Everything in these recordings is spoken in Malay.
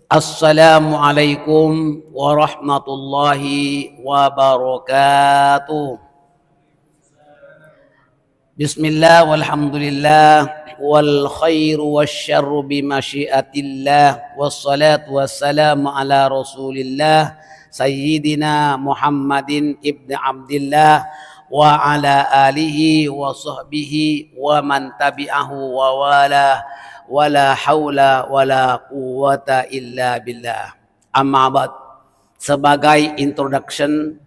Assalamualaikum warahmatullahi wabarakatuh. Bismillah walhamdulillah wal khairu wasyarru bimasyiatillah wassalatu wassalamu ala rasulillah sayyidina Muhammadin ibn Abdillah wa ala alihi wa sahbihi wa man tabi'ahu wa wala wala haula wala quwwata illa billah. Amma ba'd. Sebagai introduction,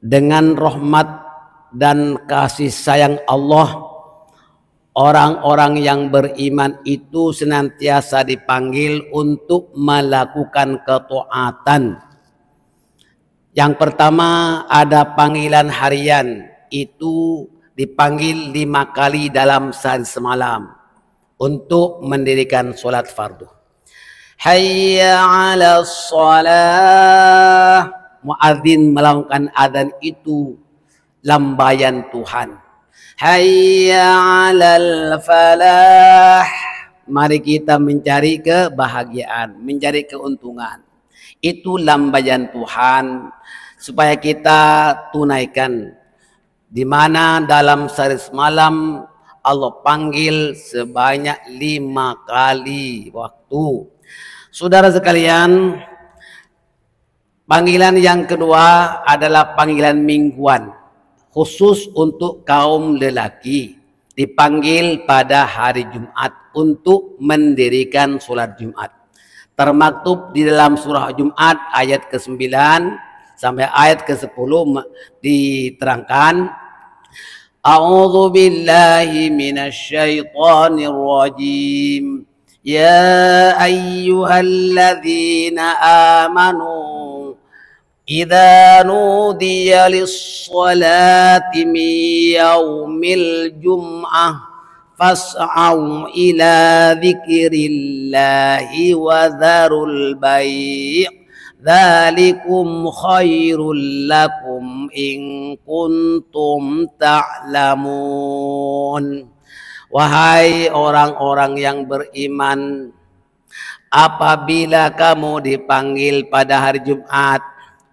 dengan rahmat dan kasih sayang Allah, orang-orang yang beriman itu senantiasa dipanggil untuk melakukan ketaatan. Yang pertama ada panggilan harian, itu dipanggil 5 kali dalam sehari semalam untuk mendirikan sholat fardu. Hayya 'alas shalah. Muadzin melakukan adzan itu lambayan Tuhan. Hayya 'alal falah. Mari kita mencari kebahagiaan, mencari keuntungan. Itu lambayan Tuhan supaya kita tunaikan, di mana dalam sehari semalam Allah panggil sebanyak 5 kali waktu. Saudara sekalian, panggilan yang kedua adalah panggilan mingguan, khusus untuk kaum lelaki. Dipanggil pada hari Jumat untuk mendirikan sholat Jumat. Termaktub di dalam surah Jumat ayat ke-9 sampai ayat ke-10 diterangkan, A'udzu billahi minasyaitonir rajim. Ya ayyuhalladzina amanu idza nudiya lis-shalati min yaumil jum'ah fas'au ila dzikrillahi wa dzarul bai'. Dzalikum khairul lakum in kuntum ta'lamun. Wahai orang-orang yang beriman, apabila kamu dipanggil pada hari Jumat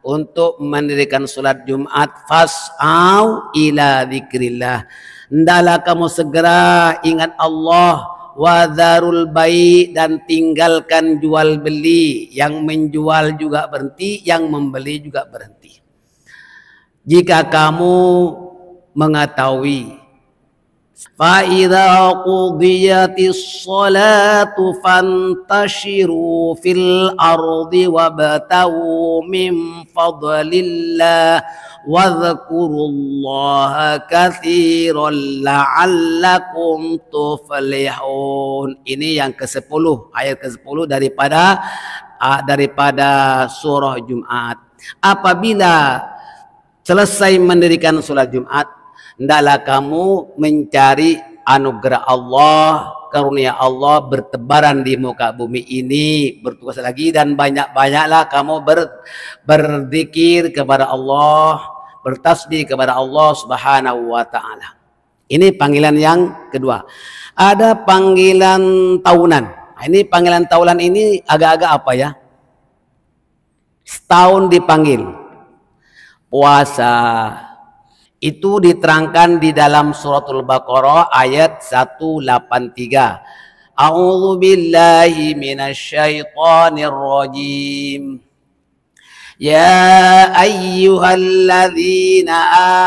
untuk mendirikan sholat Jumat, fas'au ila dzikrillah, hendaklah kamu segera ingat Allah, wa dzarul bai', dan tinggalkan jual beli. Yang menjual juga berhenti, yang membeli juga berhenti. Jika kamu mengetahui, fa idza qudiyatis shalatu fantashiru fil ardi wabtaghu min fadlillah wadhkurullaha katsiran la'allakum tuflihun. Ini yang ke-10, ayat ke-10 daripada surah Jumat. Apabila selesai mendirikan sholat Jumat, hendaklah kamu mencari anugerah Allah, karunia Allah bertebaran di muka bumi ini, bertugas lagi, dan banyak-banyaklah kamu berzikir kepada Allah, bertasbih kepada Allah Subhanahu wa taala. Ini panggilan yang kedua. Ada panggilan tahunan. Ini panggilan tahunan ini agak-agak apa ya? Setahun dipanggil. Puasa. Itu diterangkan di dalam suratul Baqarah ayat 183. A'udzu billahi minasyaitonir rajim. Ya ayyuhalladzina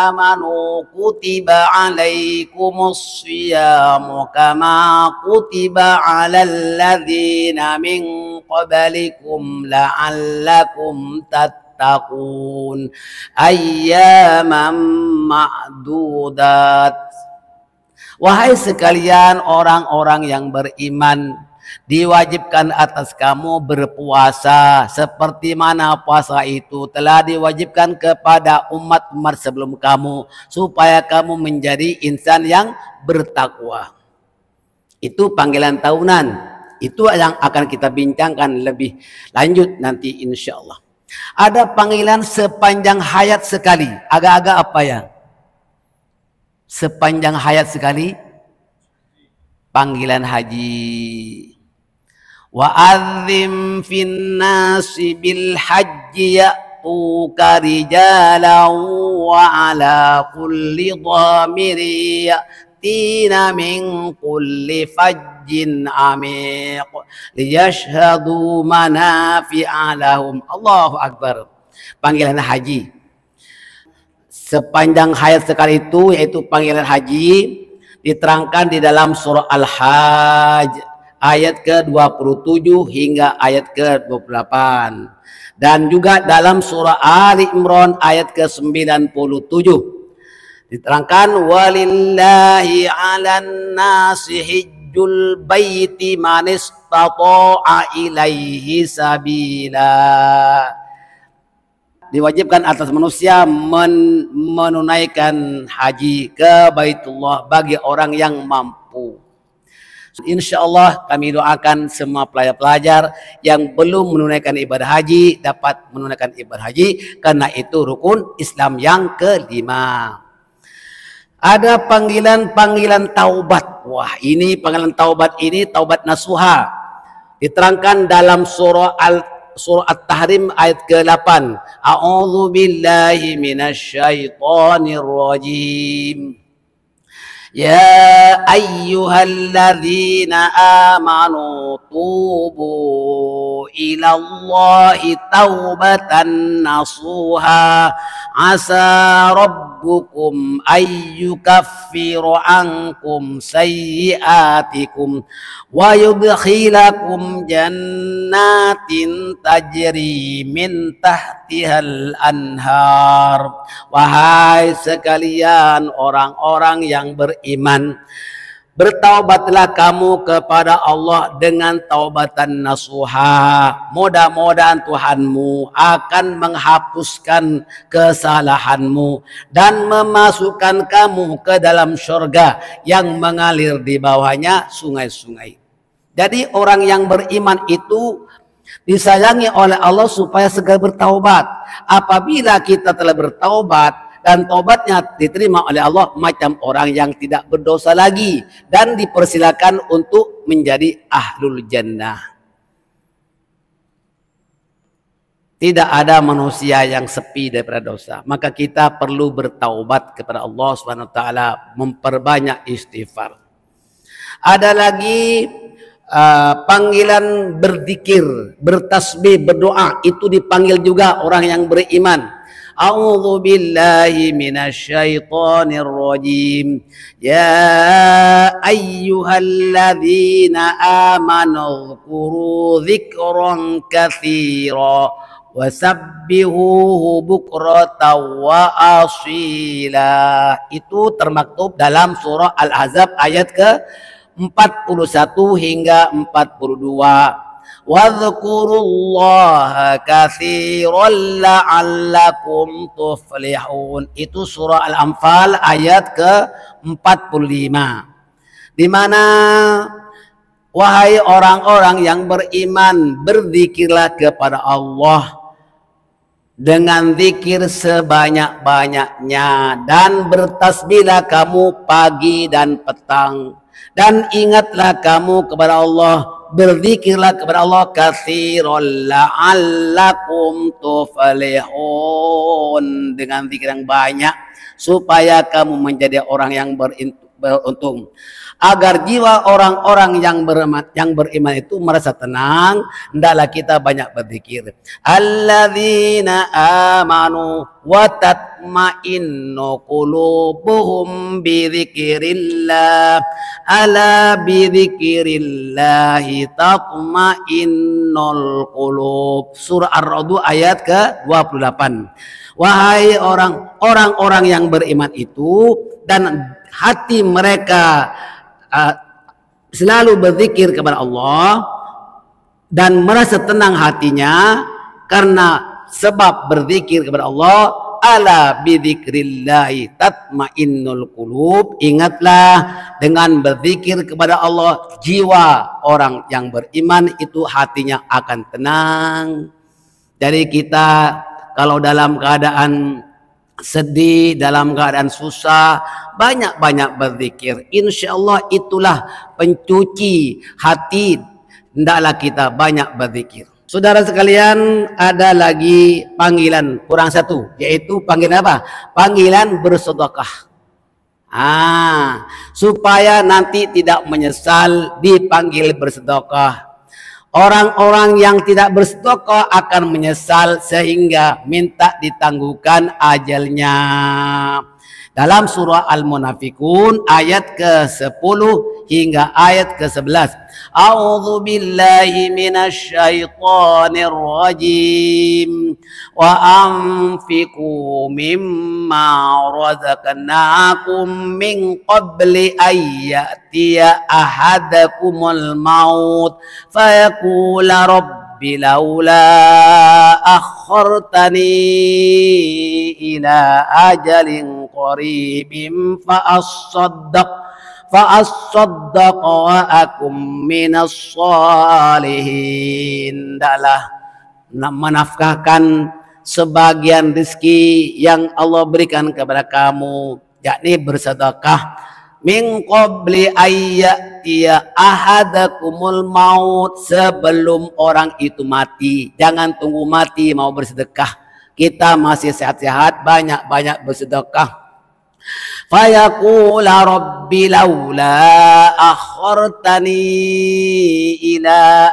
amanu kutiba alaikumus shiyamu kama kutiba alal ladzina min qablikum la'allakum tattaqun ayyaman ma'dudat. Wahai sekalian orang-orang yang beriman, diwajibkan atas kamu berpuasa seperti mana puasa itu telah diwajibkan kepada umat-umat sebelum kamu, supaya kamu menjadi insan yang bertakwa. Itu panggilan tahunan. Itu yang akan kita bincangkan lebih lanjut nanti insya Allah. Ada panggilan sepanjang hayat sekali. Agak-agak apa ya? Sepanjang hayat sekali. Panggilan haji. Wa adzim fin nasi bil hajji ya'tuka rijalan wa ala kulli dhamiri ya'tina min kulli fajjin amiq liyashhadu manafi'a lahum. Allahu Akbar. Panggilan haji. Sepanjang hayat sekali itu, yaitu panggilan haji, diterangkan di dalam surah Al-Hajj ayat ke-27 hingga ayat ke-28, dan juga dalam surah Ali Imran ayat ke-97 diterangkan walillahi 'alan nasi hijjul baiti man istata'a ilaihi sabila. Diwajibkan atas manusia menunaikan haji ke Baitullah bagi orang yang mampu. Insya Allah kami doakan semua pelajar-pelajar yang belum menunaikan ibadah haji dapat menunaikan ibadah haji, karena itu rukun Islam yang kelima. Ada panggilan taubat. Wah, ini panggilan taubat ini taubat nasuha. Diterangkan dalam surah At-Tahrim ayat ke-8. A'udzu billahi minasyaitonir rajim. Ya ayyuhalladzina amanu tubu ilallahi taubatan nasuha asa rabbukum ayyukaffiru ankum sayyiatikum wa yudkhilakum jannatin tajri min tahtihal anhar. Wahai sekalian orang-orang yang beriman, bertaubatlah kamu kepada Allah dengan taubatan nasuha. Mudah-mudahan Tuhanmu akan menghapuskan kesalahanmu dan memasukkan kamu ke dalam surga yang mengalir di bawahnya sungai-sungai. Jadi orang yang beriman itu disayangi oleh Allah supaya segera bertaubat. Apabila kita telah bertaubat dan taubatnya diterima oleh Allah, macam orang yang tidak berdosa lagi dan dipersilakan untuk menjadi ahlul jannah. Tidak ada manusia yang sepi daripada dosa, maka kita perlu bertaubat kepada Allah SWT, memperbanyak istighfar. Ada lagi panggilan berzikir, bertasbih, berdoa, itu dipanggil juga orang yang beriman. A'udzu billahi minasyaitonir rajim. Ya ayyuhalladzina amanu dzkuru dzikran katsira wasabbihuhu bukratan wa asila. Itu termaktub dalam surah Al-Ahzab ayat ke-41 hingga 42. Wadhkurullaha katsiran la'allakum tuflihun. Itu surah Al-Anfal ayat ke-45. Di mana wahai orang-orang yang beriman, berzikirlah kepada Allah dengan zikir sebanyak-banyaknya dan bertasbihlah kamu pagi dan petang, dan ingatlah kamu kepada Allah, berzikirlah kepada Allah katsiran la'allakum tuflihun, dengan zikir yang banyak supaya kamu menjadi orang yang beruntung. Agar jiwa orang-orang yang beriman itu merasa tenang, hendaklah kita banyak berzikir. Alladzina amanu wa tatma'innu qulubuhum bi dzikrillah. Ala bi dzikrillahi tatma'innul qulub. Surah Ar-Ra'd ayat ke-28. Wahai orang-orang yang beriman itu dan hati mereka selalu berzikir kepada Allah dan merasa tenang hatinya karena sebab berzikir kepada Allah. Ala bidzikrillahi tatmainnul qulub. Ingatlah, dengan berzikir kepada Allah jiwa orang yang beriman itu hatinya akan tenang. Jadi kita kalau dalam keadaan sedih, dalam keadaan susah, banyak-banyak berzikir. Insya Allah itulah pencuci hati hendaklah kita banyak berzikir. Saudara sekalian, ada lagi panggilan kurang satu, yaitu panggilan apa? Panggilan bersedekah. Supaya nanti tidak menyesal dipanggil bersedekah. Orang-orang yang tidak bersedekah akan menyesal sehingga minta ditangguhkan ajalnya. Dalam surah Al-Munafikun ayat ke-10 hingga ayat ke-11. A'udzu billahi minasyaitonir rajim. Wa anfiqu mimma razaqnakum min qabli ayyatiya ahadakumul maut fayaqula rabbi laula akhartani ila ajalin qaribin fa'asaddaq wa akum minas salihin. Hendaklah menafkahkan sebagian rezeki yang Allah berikan kepada kamu, yakni bersedekah. Min qabli ayyatiya ahadakumul maut, sebelum orang itu mati. Jangan tunggu mati mau bersedekah. Kita masih sehat-sehat, banyak-banyak bersedekah. Fayaqula rabbi laula akhartani ila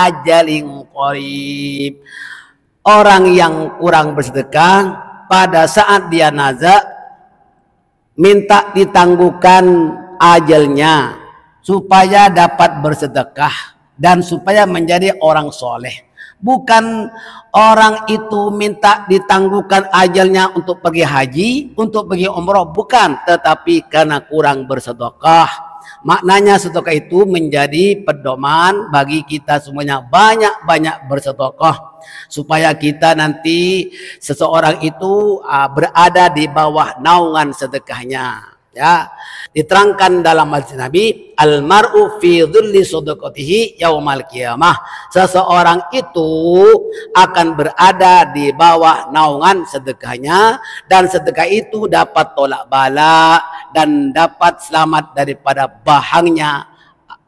ajalin qarib. Orang yang kurang bersedekah pada saat dia nazak minta ditangguhkan ajalnya supaya dapat bersedekah dan supaya menjadi orang soleh. Bukan orang itu minta ditangguhkan ajalnya untuk pergi haji, untuk pergi umroh, bukan, tetapi karena kurang bersedekah. Maknanya sedekah itu menjadi pedoman bagi kita semuanya, banyak-banyak bersedekah supaya kita nanti seseorang itu berada di bawah naungan sedekahnya. Ya, diterangkan dalam hadis Nabi, al-mar'u fi dhilli sadaqatihi yaumal qiyamah. Seseorang itu akan berada di bawah naungan sedekahnya, dan sedekah itu dapat tolak bala dan dapat selamat daripada bahangnya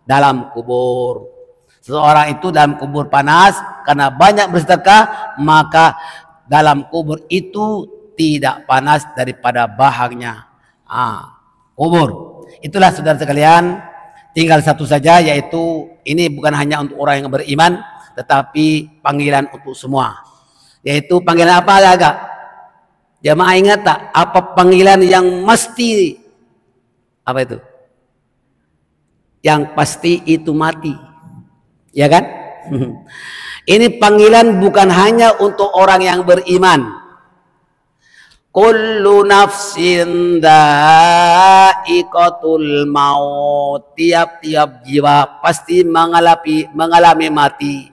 dalam kubur. Seseorang itu dalam kubur panas karena banyak bersedekah, maka dalam kubur itu tidak panas daripada bahangnya. Kubur. Itulah saudara sekalian, tinggal satu saja, yaitu ini bukan hanya untuk orang yang beriman, tetapi panggilan untuk semua. Yaitu panggilan apa agak? Jamaah ingat tak? Apa panggilan yang mesti? Apa itu? Yang pasti itu mati. Ya kan? Ini panggilan bukan hanya untuk orang yang beriman. Kullu nafsin dha'iqatul maut. Tiap-tiap jiwa pasti mengalami mati.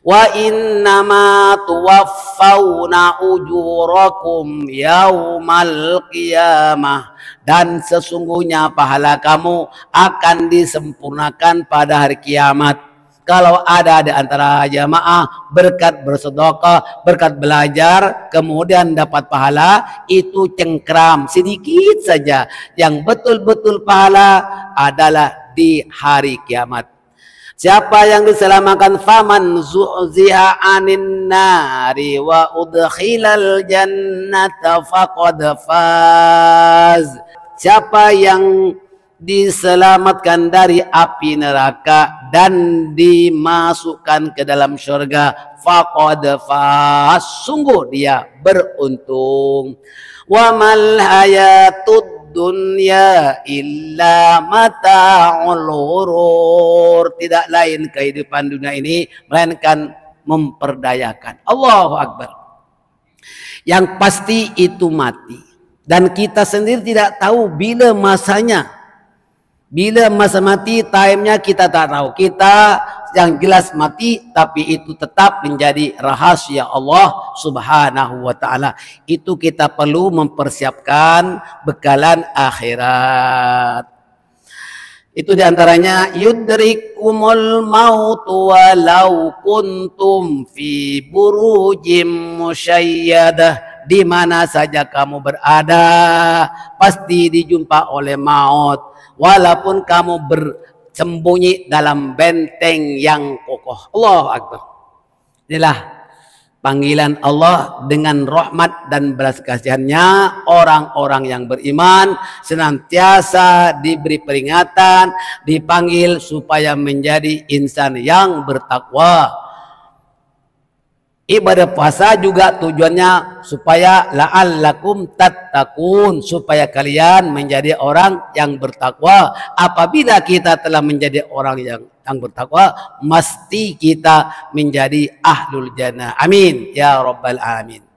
Wa innama tuwaffawna ujurakum yaumal qiyamah. Dan sesungguhnya pahala kamu akan disempurnakan pada hari kiamat. Kalau ada di antara jamaah berkat bersedekah, berkat belajar, kemudian dapat pahala, itu cengkram sedikit saja. Yang betul-betul pahala adalah di hari kiamat. Siapa yang diselamatkan, faman zu'ziha 'anin nari wa udkhilal jannata faqad faz. Siapa yang diselamatkan dari api neraka dan dimasukkan ke dalam surga, faqad faz, sungguh dia beruntung. Wa mal hayatud dunya illa mata'ul ghurur. Tidak lain kehidupan dunia ini melainkan memperdayakan. Allahu Akbar. Yang pasti itu mati, dan kita sendiri tidak tahu bila masanya. Bila masa mati, time-nya kita tak tahu. Kita yang jelas mati, tapi itu tetap menjadi rahasia Allah Subhanahu wa ta'ala. Itu kita perlu mempersiapkan bekalan akhirat. Itu diantaranya, yudrikumul mautu walau kuntum fi burujim musyayyadah. Di mana saja kamu berada, pasti dijumpa oleh maut. Walaupun kamu bersembunyi dalam benteng yang kokoh. Allahu Akbar. Inilah panggilan Allah dengan rahmat dan belas kasihannya. Orang-orang yang beriman senantiasa diberi peringatan, dipanggil supaya menjadi insan yang bertakwa. Ibadah puasa juga tujuannya supaya la'allakum tattaqun, supaya kalian menjadi orang yang bertakwa. Apabila kita telah menjadi orang yang bertakwa, mesti kita menjadi ahlul jannah. Amin ya rabbal alamin.